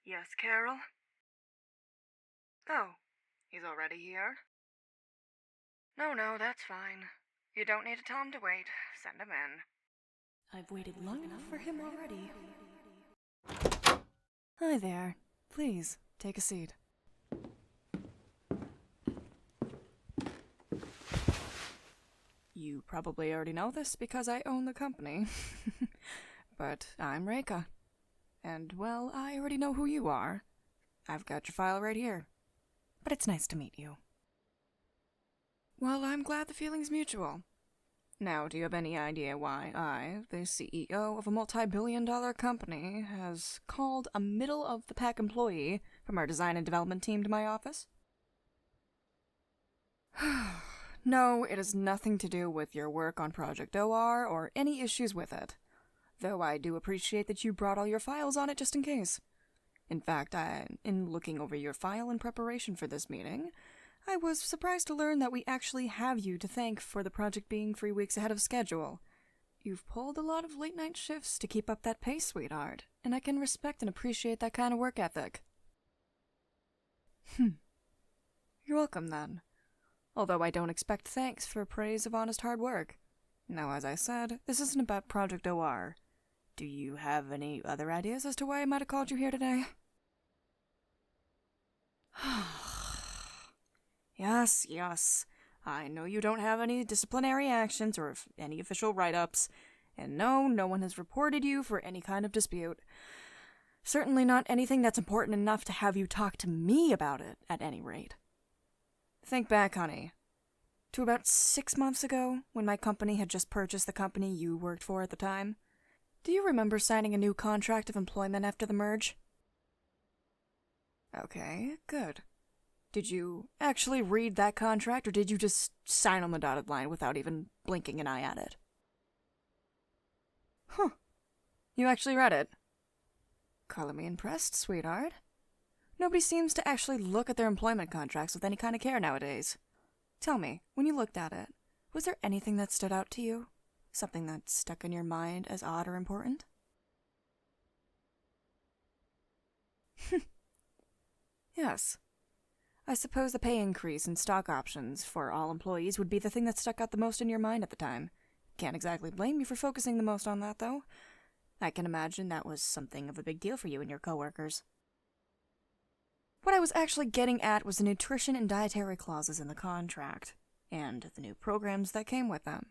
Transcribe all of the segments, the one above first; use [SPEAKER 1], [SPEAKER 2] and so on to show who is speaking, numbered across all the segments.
[SPEAKER 1] Yes, Carol? Oh, he's already here? No, that's fine. You don't need to tell him to wait. Send him in.
[SPEAKER 2] I've waited long enough for him already. Hi there. Please, take a seat. You probably already know this because I own the company. But I'm REIKA. And, well, I already know who you are. I've got your file right here. But it's nice to meet you. Well, I'm glad the feeling's mutual. Now, do you have any idea why I, the CEO of a multi-billion-dollar company, has called a middle-of-the-pack employee from our design and development team to my office? No, it has nothing to do with your work on Project OR or any issues with it. Though I do appreciate that you brought all your files on it just in case. In fact, in looking over your file in preparation for this meeting, I was surprised to learn that we actually have you to thank for the project being 3 weeks ahead of schedule. You've pulled a lot of late-night shifts to keep up that pace, sweetheart, and I can respect and appreciate that kind of work ethic. You're welcome, then. Although I don't expect thanks for praise of honest hard work. Now, as I said, this isn't about Project OR. Do you have any other ideas as to why I might have called you here today? Yes. I know you don't have any disciplinary actions or any official write-ups, and no one has reported you for any kind of dispute. Certainly not anything that's important enough to have you talk to me about it, at any rate. Think back, honey, to about 6 months ago, when my company had just purchased the company you worked for at the time. Do you remember signing a new contract of employment after the merge? Okay, good. Did you actually read that contract, or did you just sign on the dotted line without even blinking an eye at it? Huh. You actually read it? Color me impressed, sweetheart. Nobody seems to actually look at their employment contracts with any kind of care nowadays. Tell me, when you looked at it, was there anything that stood out to you? Something that stuck in your mind as odd or important? Yes. I suppose the pay increase and stock options for all employees would be the thing that stuck out the most in your mind at the time. Can't exactly blame you for focusing the most on that, though. I can imagine that was something of a big deal for you and your coworkers. What I was actually getting at was the nutrition and dietary clauses in the contract, and the new programs that came with them.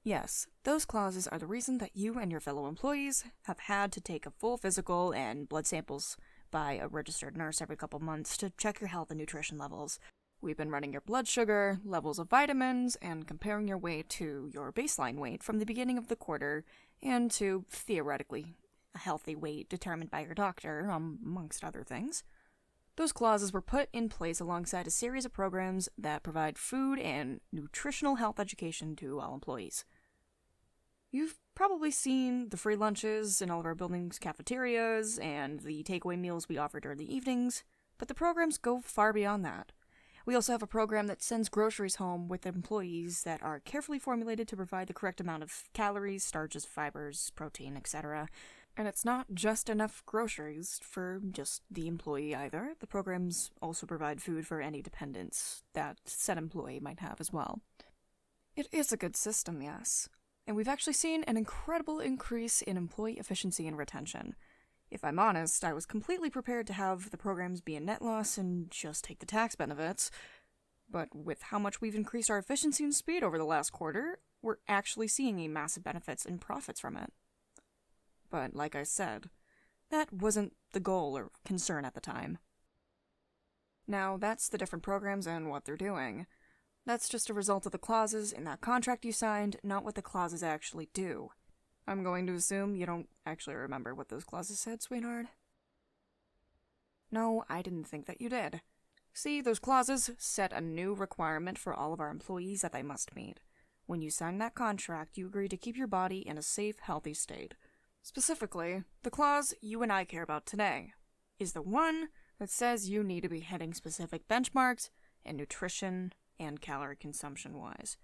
[SPEAKER 2] Yes, those clauses are the reason that you and your fellow employees have had to take a full physical and blood samples by a registered nurse every couple months to check your health and nutrition levels. We've been running your blood sugar, levels of vitamins, and comparing your weight to your baseline weight from the beginning of the quarter, and to, theoretically, a healthy weight determined by your doctor, amongst other things. Those clauses were put in place alongside a series of programs that provide food and nutritional health education to all employees. You've probably seen the free lunches in all of our buildings' cafeterias and the takeaway meals we offer during the evenings, but the programs go far beyond that. We also have a program that sends groceries home with employees that are carefully formulated to provide the correct amount of calories, starches, fibers, protein, etc. And it's not just enough groceries for just the employee either. The programs also provide food for any dependents that said employee might have as well. It is a good system, yes. And we've actually seen an incredible increase in employee efficiency and retention. If I'm honest, I was completely prepared to have the programs be a net loss and just take the tax benefits. But with how much we've increased our efficiency and speed over the last quarter, we're actually seeing a massive benefits and profits from it. But like I said, that wasn't the goal or concern at the time. Now, that's the different programs and what they're doing. That's just a result of the clauses in that contract you signed, not what the clauses actually do. I'm going to assume you don't actually remember what those clauses said, sweetheart? No, I didn't think that you did. See, those clauses set a new requirement for all of our employees that they must meet. When you sign that contract, you agree to keep your body in a safe, healthy state. Specifically, the clause you and I care about today is the one that says you need to be hitting specific benchmarks in nutrition and calorie consumption-wise.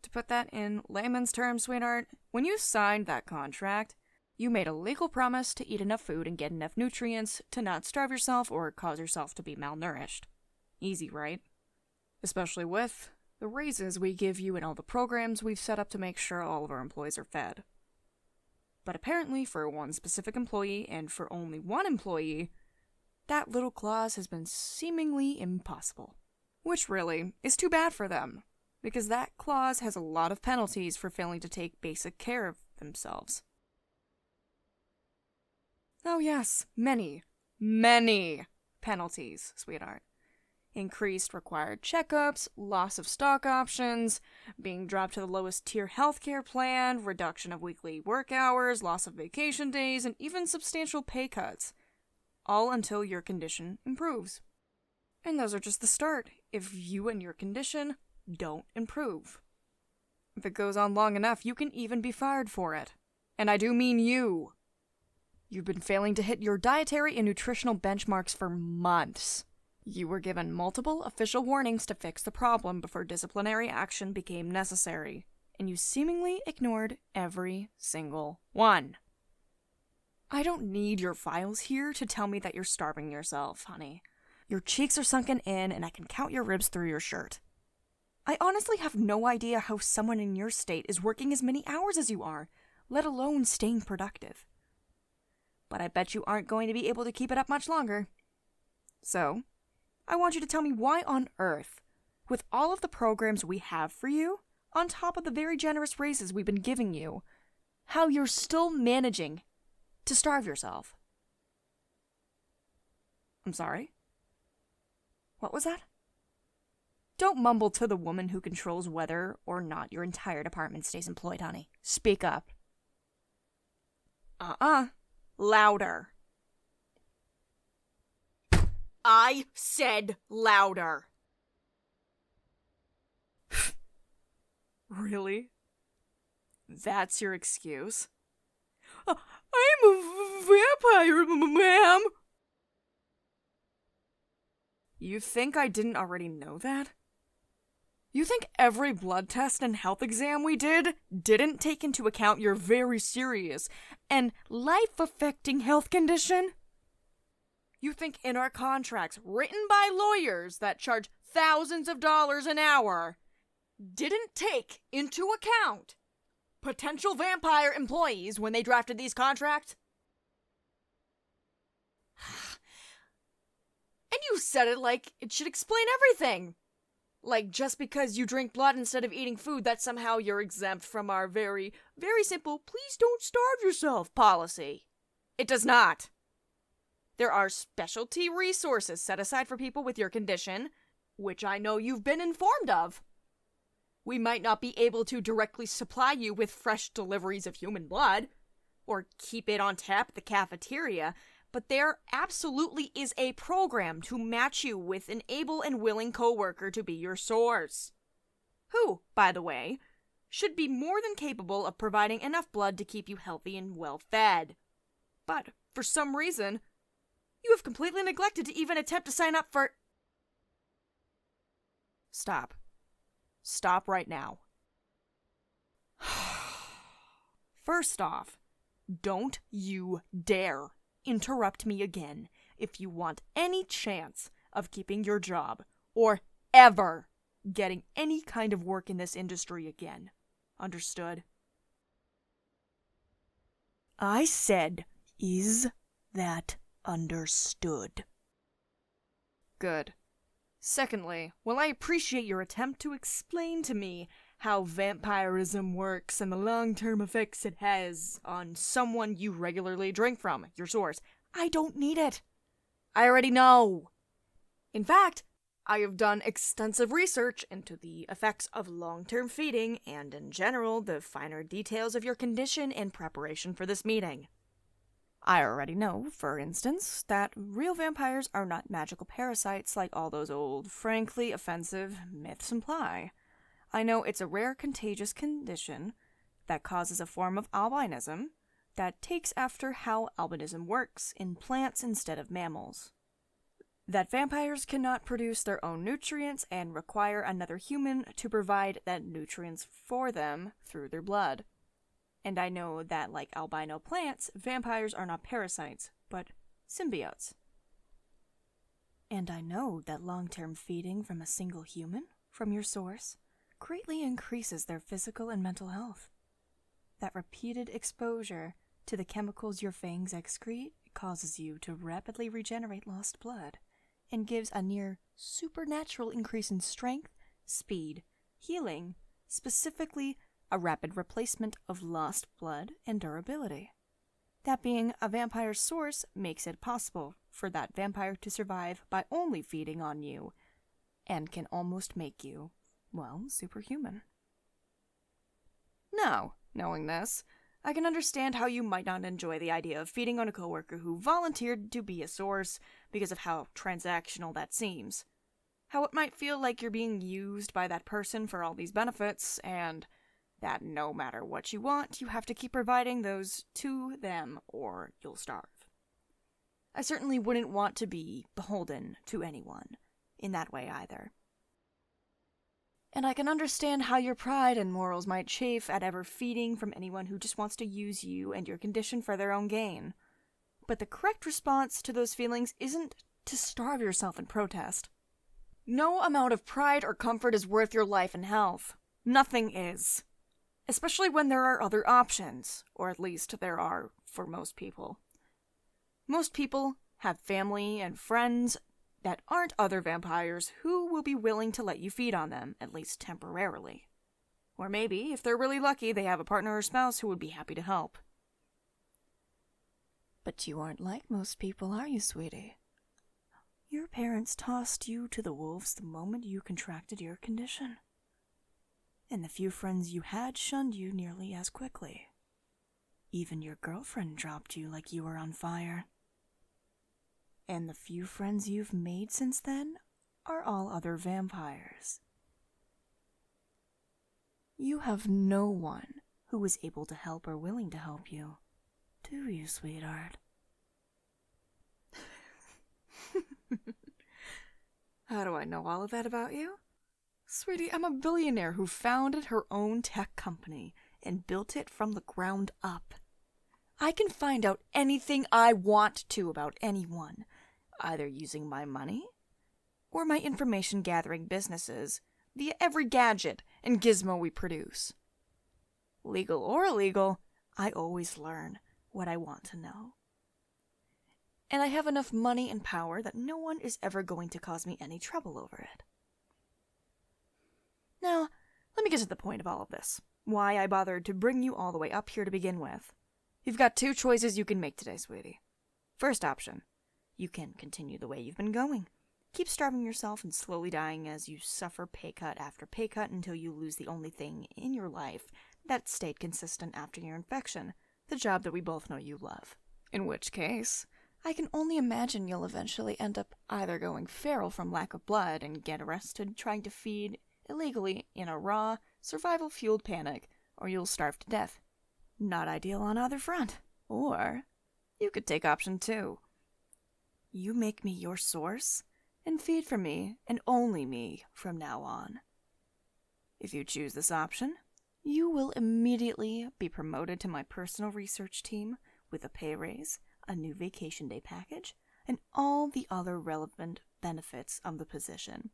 [SPEAKER 2] To put that in layman's terms, sweetheart, when you signed that contract, You made a legal promise to eat enough food and get enough nutrients to not starve yourself or cause yourself to be malnourished. Easy, right? Especially with the raises we give you and all the programs we've set up to make sure all of our employees are fed. But apparently for one specific employee and for only one employee, that little clause has been seemingly impossible. Which really is too bad for them, because that clause has a lot of penalties for failing to take basic care of themselves. Oh yes, many penalties, sweetheart. Increased required checkups, loss of stock options, being dropped to the lowest tier healthcare plan, reduction of weekly work hours, loss of vacation days, and even substantial pay cuts. All until your condition improves. And those are just the start, if you and your condition don't improve. If it goes on long enough, you can even be fired for it. And I do mean you. You've been failing to hit your dietary and nutritional benchmarks for months. You were given multiple official warnings to fix the problem before disciplinary action became necessary, and you seemingly ignored every single one. I don't need your files here to tell me that you're starving yourself, honey. Your cheeks are sunken in, and I can count your ribs through your shirt. I honestly have no idea how someone in your state is working as many hours as you are, let alone staying productive. But I bet you aren't going to be able to keep it up much longer. So, I want you to tell me why on earth, with all of the programs we have for you, on top of the very generous raises we've been giving you, how you're still managing to starve yourself. I'm sorry? What was that? Don't mumble to the woman who controls whether or not your entire department stays employed, honey. Speak up. Louder. I said louder. Really? That's your excuse? I'm a vampire, ma'am. You think I didn't already know that? You think every blood test and health exam we didn't take into account your very serious and life-affecting health condition? You think in our contracts, written by lawyers that charge thousands of dollars an hour, didn't take into account potential vampire employees when they drafted these contracts? And you said it like it should explain everything. Like just because you drink blood instead of eating food, that somehow you're exempt from our very, very simple, please don't starve yourself policy. It does not. There are specialty resources set aside for people with your condition, which I know you've been informed of. We might not be able to directly supply you with fresh deliveries of human blood, or keep it on tap at the cafeteria, but there absolutely is a program to match you with an able and willing coworker to be your source. Who, by the way, should be more than capable of providing enough blood to keep you healthy and well fed. But, for some reason, you have completely neglected to even attempt to sign up for... Stop. Stop right now. First off, don't you dare interrupt me again if you want any chance of keeping your job or ever getting any kind of work in this industry again. Understood? I said, is that understood? Good. Secondly, while I appreciate your attempt to explain to me how vampirism works and the long-term effects it has on someone you regularly drink from, your source, I don't need it. I already know. In fact, I have done extensive research into the effects of long-term feeding and, in general, the finer details of your condition in preparation for this meeting. I already know, for instance, that real vampires are not magical parasites like all those old, frankly offensive myths imply. I know it's a rare contagious condition that causes a form of albinism that takes after how albinism works in plants instead of mammals. That vampires cannot produce their own nutrients and require another human to provide that nutrients for them through their blood. And I know that, like albino plants, vampires are not parasites, but symbiotes. And I know that long-term feeding from a single human, from your source, greatly increases their physical and mental health. That repeated exposure to the chemicals your fangs excrete causes you to rapidly regenerate lost blood, and gives a near supernatural increase in strength, speed, healing, specifically a rapid replacement of lost blood and durability. That being a vampire's source makes it possible for that vampire to survive by only feeding on you, and can almost make you, well, superhuman. Now, knowing this, I can understand how you might not enjoy the idea of feeding on a coworker who volunteered to be a source because of how transactional that seems. How it might feel like you're being used by that person for all these benefits, and that no matter what you want, you have to keep providing those to them or you'll starve. I certainly wouldn't want to be beholden to anyone in that way either. And I can understand how your pride and morals might chafe at ever feeding from anyone who just wants to use you and your condition for their own gain. But the correct response to those feelings isn't to starve yourself in protest. No amount of pride or comfort is worth your life and health. Nothing is. Especially when there are other options, or at least there are for most people. Most people have family and friends that aren't other vampires who will be willing to let you feed on them, at least temporarily. Or maybe, if they're really lucky, they have a partner or spouse who would be happy to help. But you aren't like most people, are you, sweetie? Your parents tossed you to the wolves the moment you contracted your condition. And the few friends you had shunned you nearly as quickly. Even your girlfriend dropped you like you were on fire. And the few friends you've made since then are all other vampires. You have no one who is able to help or willing to help you, do you, sweetheart? How do I know all of that about you? Sweetie, I'm a billionaire who founded her own tech company and built it from the ground up. I can find out anything I want to about anyone, either using my money or my information gathering businesses via every gadget and gizmo we produce. Legal or illegal, I always learn what I want to know. And I have enough money and power that no one is ever going to cause me any trouble over it. Now, let me get to the point of all of this. Why I bothered to bring you all the way up here to begin with. You've got two choices you can make today, sweetie. First option, you can continue the way you've been going. Keep starving yourself and slowly dying as you suffer pay cut after pay cut until you lose the only thing in your life that stayed consistent after your infection, the job that we both know you love. In which case, I can only imagine you'll eventually end up either going feral from lack of blood and get arrested trying to feed illegally in a raw, survival-fueled panic, or you'll starve to death. Not ideal on either front. Or you could take option 2. You make me your source and feed from me and only me from now on. If you choose this option, you will immediately be promoted to my personal research team with a pay raise, a new vacation day package, and all the other relevant benefits of the position.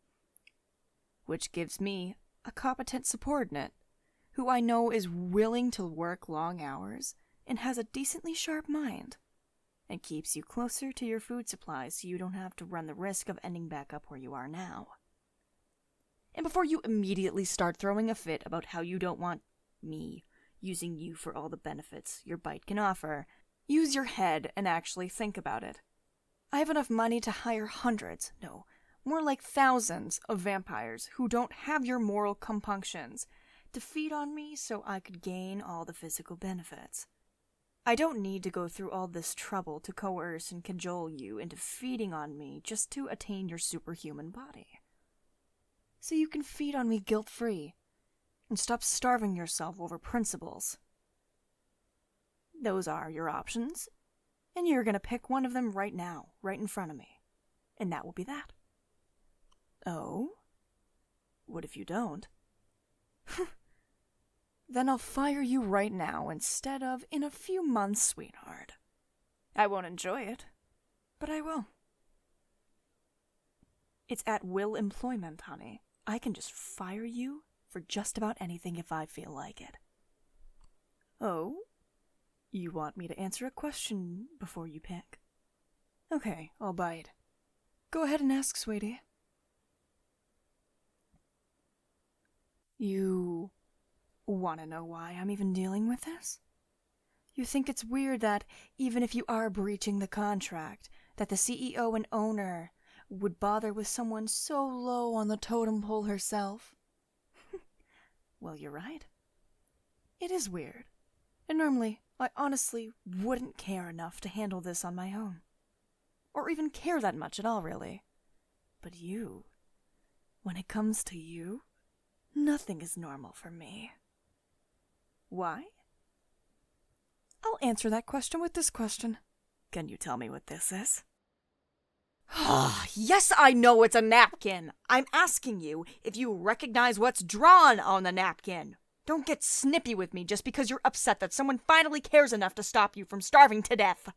[SPEAKER 2] Which gives me a competent subordinate who I know is willing to work long hours and has a decently sharp mind, and keeps you closer to your food supply so you don't have to run the risk of ending back up where you are now. And before you immediately start throwing a fit about how you don't want me using you for all the benefits your bite can offer, use your head and actually think about it. I have enough money to hire hundreds, no, more like thousands of vampires who don't have your moral compunctions to feed on me so I could gain all the physical benefits. I don't need to go through all this trouble to coerce and cajole you into feeding on me just to attain your superhuman body. So you can feed on me guilt-free and stop starving yourself over principles. Those are your options, and you're going to pick one of them right now, right in front of me. And that will be that. Oh? What if you don't? Then I'll fire you right now instead of in a few months, sweetheart. I won't enjoy it, but I will. It's at will employment, honey. I can just fire you for just about anything if I feel like it. Oh? You want me to answer a question before you pick? Okay, I'll bite. Go ahead and ask, sweetie. You want to know why I'm even dealing with this? You think it's weird that, even if you are breaching the contract, that the CEO and owner would bother with someone so low on the totem pole herself? Well, you're right. It is weird. And normally, I honestly wouldn't care enough to handle this on my own. Or even care that much at all, really. But you, when it comes to you, nothing is normal for me. Why? I'll answer that question with this question. Can you tell me what this is? Yes, I know it's a napkin. I'm asking you if you recognize what's drawn on the napkin. Don't get snippy with me just because you're upset that someone finally cares enough to stop you from starving to death.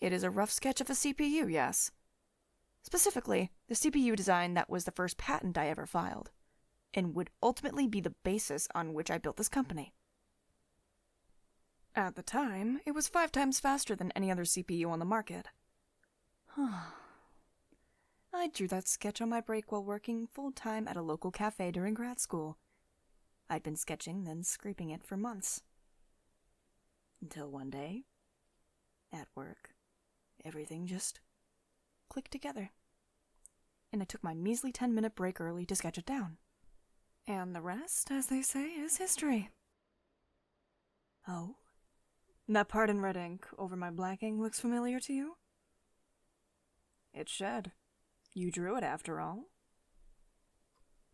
[SPEAKER 2] It is a rough sketch of a CPU, yes. Specifically, the CPU design that was the first patent I ever filed, and would ultimately be the basis on which I built this company. At the time, it was 5 times faster than any other CPU on the market. I drew that sketch on my break while working full-time at a local cafe during grad school. I'd been sketching, then scraping it for months. Until one day, at work, everything just clicked together. And I took my measly 10-minute break early to sketch it down. And the rest, as they say, is history. Oh? That part in red ink over my black ink looks familiar to you? It should. You drew it, after all.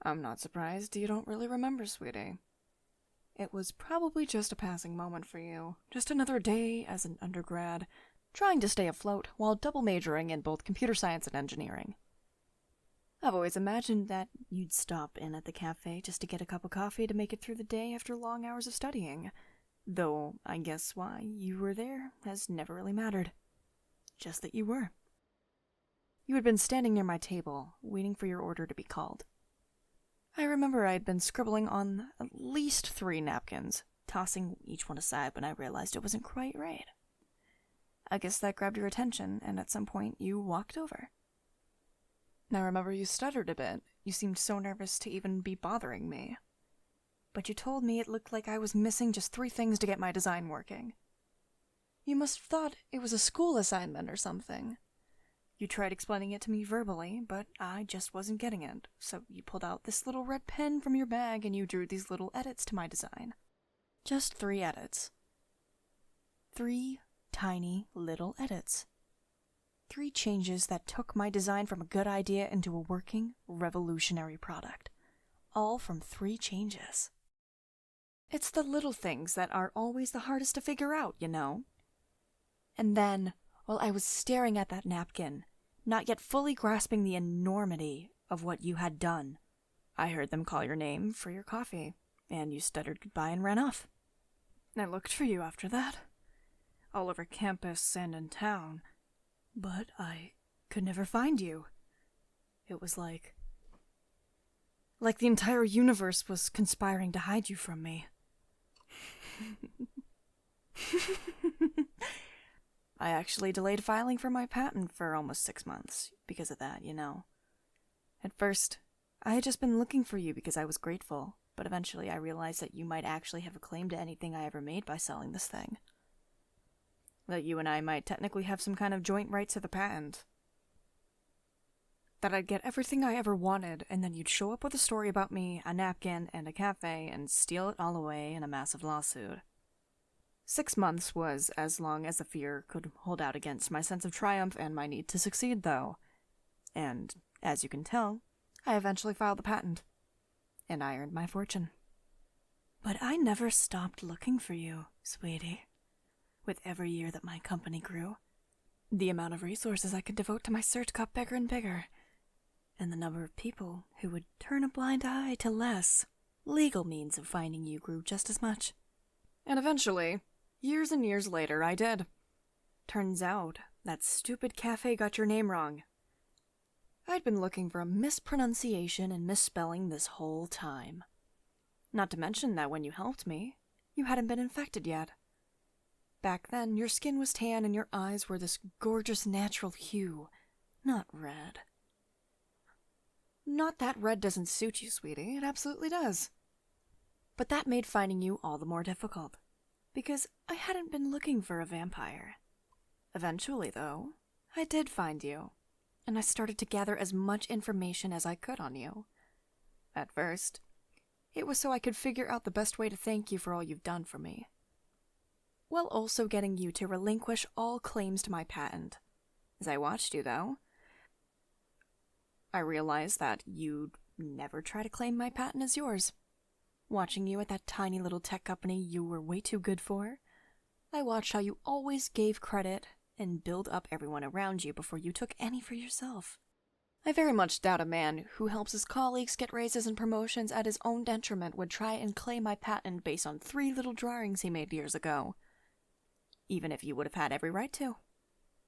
[SPEAKER 2] I'm not surprised you don't really remember, sweetie. It was probably just a passing moment for you. Just another day as an undergrad, trying to stay afloat while double majoring in both computer science and engineering. I've always imagined that you'd stop in at the cafe just to get a cup of coffee to make it through the day after long hours of studying. Though I guess why you were there has never really mattered. Just that you were. You had been standing near my table, waiting for your order to be called. I remember I had been scribbling on at least 3 napkins, tossing each one aside when I realized it wasn't quite right. I guess that grabbed your attention, and at some point you walked over. I remember you stuttered a bit. You seemed so nervous to even be bothering me. But you told me it looked like I was missing just 3 things to get my design working. You must have thought it was a school assignment or something. You tried explaining it to me verbally, but I just wasn't getting it, so you pulled out this little red pen from your bag and you drew these little edits to my design. Just 3 edits. 3 tiny little edits. 3 changes that took my design from a good idea into a working, revolutionary product. All from 3 changes. It's the little things that are always the hardest to figure out, you know? And then, while I was staring at that napkin, not yet fully grasping the enormity of what you had done, I heard them call your name for your coffee, and you stuttered goodbye and ran off. I looked for you after that, all over campus and in town, but I could never find you. It was like the entire universe was conspiring to hide you from me. I actually delayed filing for my patent for almost 6 months because of that, you know. At first, I had just been looking for you because I was grateful, but eventually I realized that you might actually have a claim to anything I ever made by selling this thing. That you and I might technically have some kind of joint rights to the patent. That I'd get everything I ever wanted, and then you'd show up with a story about me, a napkin, and a cafe, and steal it all away in a massive lawsuit. 6 months was as long as the fear could hold out against my sense of triumph and my need to succeed, though. And, as you can tell, I eventually filed the patent. And I earned my fortune. But I never stopped looking for you, sweetie. With every year that my company grew, the amount of resources I could devote to my search got bigger and bigger, and the number of people who would turn a blind eye to less legal means of finding you grew just as much. And eventually, years and years later, I did. Turns out, that stupid cafe got your name wrong. I'd been looking for a mispronunciation and misspelling this whole time. Not to mention that when you helped me, you hadn't been infected yet. Back then, your skin was tan and your eyes were this gorgeous natural hue, not red. Not that red doesn't suit you, sweetie, it absolutely does. But that made finding you all the more difficult, because I hadn't been looking for a vampire. Eventually, though, I did find you, and I started to gather as much information as I could on you. At first, it was so I could figure out the best way to thank you for all you've done for me, while also getting you to relinquish all claims to my patent. As I watched you, though, I realized that you'd never try to claim my patent as yours. Watching you at that tiny little tech company you were way too good for, I watched how you always gave credit and build up everyone around you before you took any for yourself. I very much doubt a man who helps his colleagues get raises and promotions at his own detriment would try and claim my patent based on 3 little drawings he made years ago, even if you would have had every right to.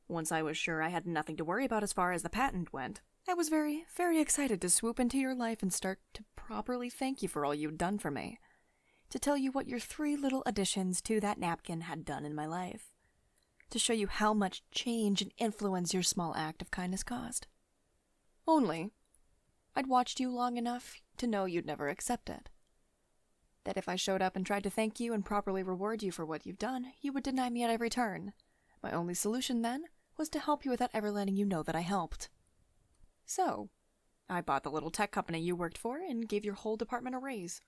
[SPEAKER 2] Once I was sure I had nothing to worry about as far as the patent went, I was very, very excited to swoop into your life and start to properly thank you for all you'd done for me, to tell you what your 3 little additions to that napkin had done in my life, to show you how much change and influence your small act of kindness caused. Only, I'd watched you long enough to know you'd never accept it. That if I showed up and tried to thank you and properly reward you for what you've done, you would deny me at every turn. My only solution then was to help you without ever letting you know that I helped. So, I bought the little tech company you worked for and gave your whole department a raise.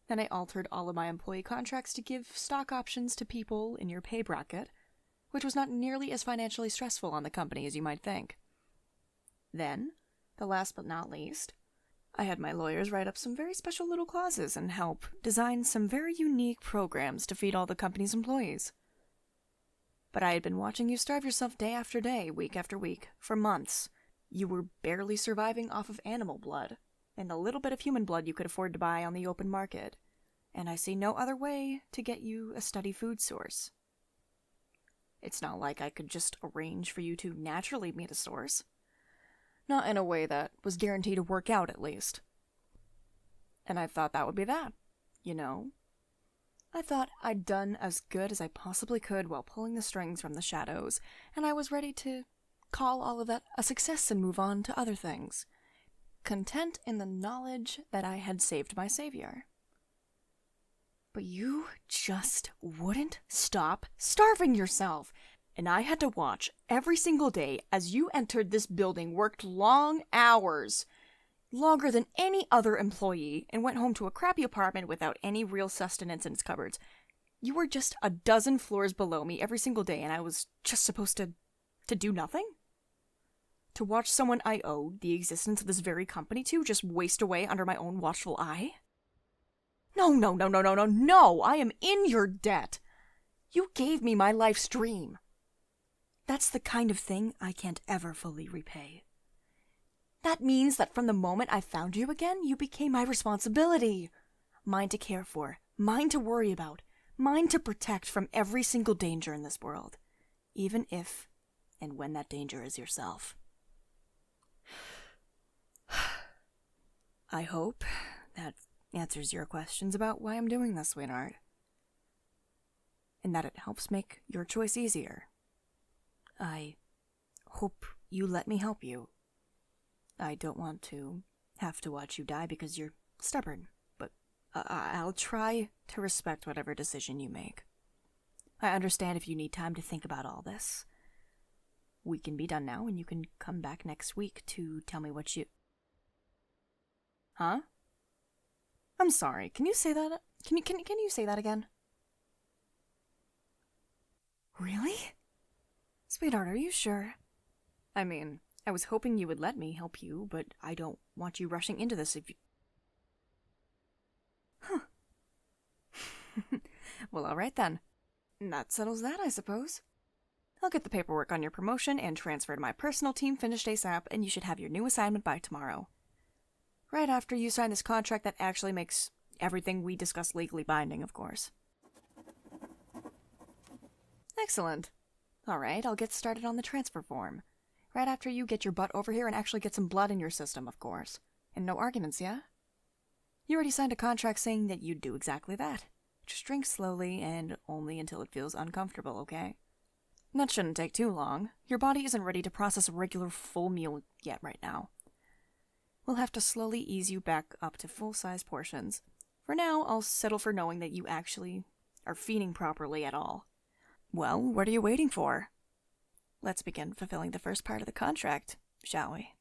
[SPEAKER 2] Then I altered all of my employee contracts to give stock options to people in your pay bracket, which was not nearly as financially stressful on the company as you might think. Then, the last but not least, I had my lawyers write up some very special little clauses and help design some very unique programs to feed all the company's employees. But I had been watching you starve yourself day after day, week after week, for months. You were barely surviving off of animal blood, and the little bit of human blood you could afford to buy on the open market, and I see no other way to get you a steady food source. It's not like I could just arrange for you to naturally meet a source. Not in a way that was guaranteed to work out, at least. And I thought that would be that, you know? I thought I'd done as good as I possibly could while pulling the strings from the shadows, and I was ready to call all of that a success and move on to other things, content in the knowledge that I had saved my savior. But you just wouldn't stop starving yourself, and I had to watch every single day as you entered this building, worked long hours, longer than any other employee, and went home to a crappy apartment without any real sustenance in its cupboards. You were just a dozen floors below me every single day, and I was just supposed to do nothing? To watch someone I owed the existence of this very company to just waste away under my own watchful eye? No, I am in your debt. You gave me my life's dream. That's the kind of thing I can't ever fully repay. That means that from the moment I found you again, you became my responsibility. Mine to care for, mine to worry about, mine to protect from every single danger in this world, even if and when that danger is yourself. I hope that answers your questions about why I'm doing this, sweetheart. And that it helps make your choice easier. I hope you let me help you. I don't want to have to watch you die because you're stubborn, but I'll try to respect whatever decision you make. I understand if you need time to think about all this. We can be done now and you can come back next week to tell me what you... Huh? I'm sorry, can you say that? Can you say that again? Really? Sweetheart, are you sure? I mean, I was hoping you would let me help you, but I don't want you rushing into this if you... Huh. Well, alright then. That settles that, I suppose. I'll get the paperwork on your promotion and transfer to my personal team finished ASAP, and you should have your new assignment by tomorrow. Right after you sign this contract that actually makes Everything we discuss legally binding, of course. Excellent. Alright, I'll get started on the transfer form. Right after you get your butt over here and actually get some blood in your system, of course. And no arguments, yeah? You already signed a contract saying that you'd do exactly that. Just drink slowly and only until it feels uncomfortable, okay? That shouldn't take too long. Your body isn't ready to process a regular full meal yet right now. We'll have to slowly ease you back up to full-size portions. For now, I'll settle for knowing that you actually are feeding properly at all. Well, what are you waiting for? Let's begin fulfilling the first part of the contract, shall we?